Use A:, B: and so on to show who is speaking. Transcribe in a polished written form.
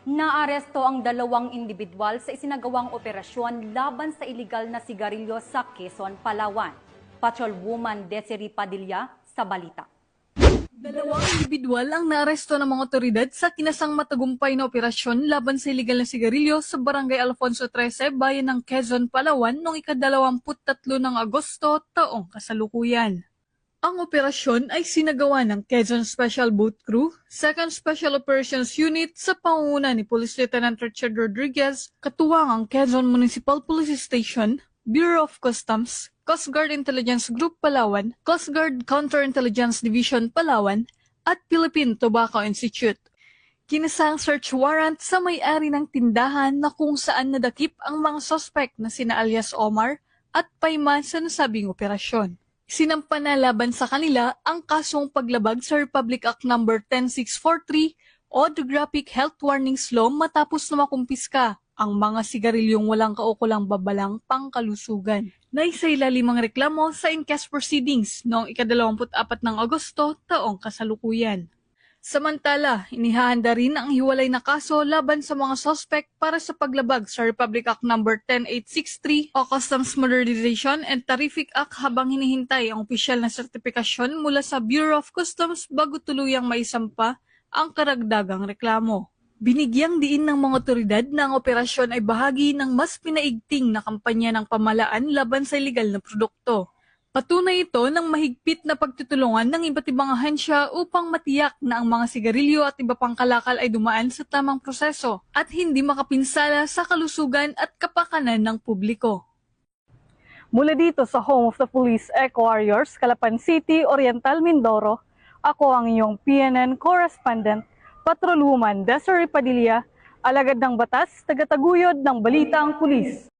A: Naaresto ang dalawang individual sa isinagawang operasyon laban sa iligal na sigarilyo sa Quezon, Palawan. Patrolwoman Desiree Padilla sa balita.
B: Dalawang individual ang naaresto ng mga otoridad sa kinasang matagumpay na operasyon laban sa iligal na sigarilyo sa Barangay Alfonso 13, bayan ng Quezon, Palawan noong ika-23 ng Agosto taong kasalukuyan. Ang operasyon ay sinagawa ng Quezon Special Boat Crew, 2nd Special Operations Unit sa pangunguna ni Police Lieutenant Richard Rodriguez, katuwang ang Quezon Municipal Police Station, Bureau of Customs, Coast Guard Intelligence Group Palawan, Coast Guard Counterintelligence Division Palawan, at Philippine Tobacco Institute. Kinasang search warrant sa may-ari ng tindahan na kung saan nadakip ang mga suspect na sina alias Omar at Payman sa nasabing operasyon. Sinampa na laban sa kanila ang kasong paglabag sa Republic Act No. 10643 o The Graphic Health Warnings Law matapos na makumpiska ang mga sigarilyong walang kaukulang babalang pangkalusugan. Naisailalim ang reklamo sa inquest proceedings noong ika-24 ng Agosto taong kasalukuyan. Samantala, inihahanda rin ang hiwalay na kaso laban sa mga suspect para sa paglabag sa Republic Act No. 10863 o Customs Modernization and Tarific Act habang hinihintay ang opisyal na sertipikasyon mula sa Bureau of Customs bago tuluyang maisampa ang karagdagang reklamo. Binigyang diin ng mga otoridad na ang operasyon ay bahagi ng mas pinaigting na kampanya ng pamahalaan laban sa iligal na produkto. Patunay ito ng mahigpit na pagtutulungan ng iba't ibang ahensya upang matiyak na ang mga sigarilyo at iba pang kalakal ay dumaan sa tamang proseso at hindi makapinsala sa kalusugan at kapakanan ng publiko.
C: Mula dito sa Home of the Police Eco Warriors, Calapan City, Oriental Mindoro, ako ang iyong PNN correspondent, Patrolwoman Desiree Padilla, alagad ng batas, tagataguyod ng Balitang Pulis.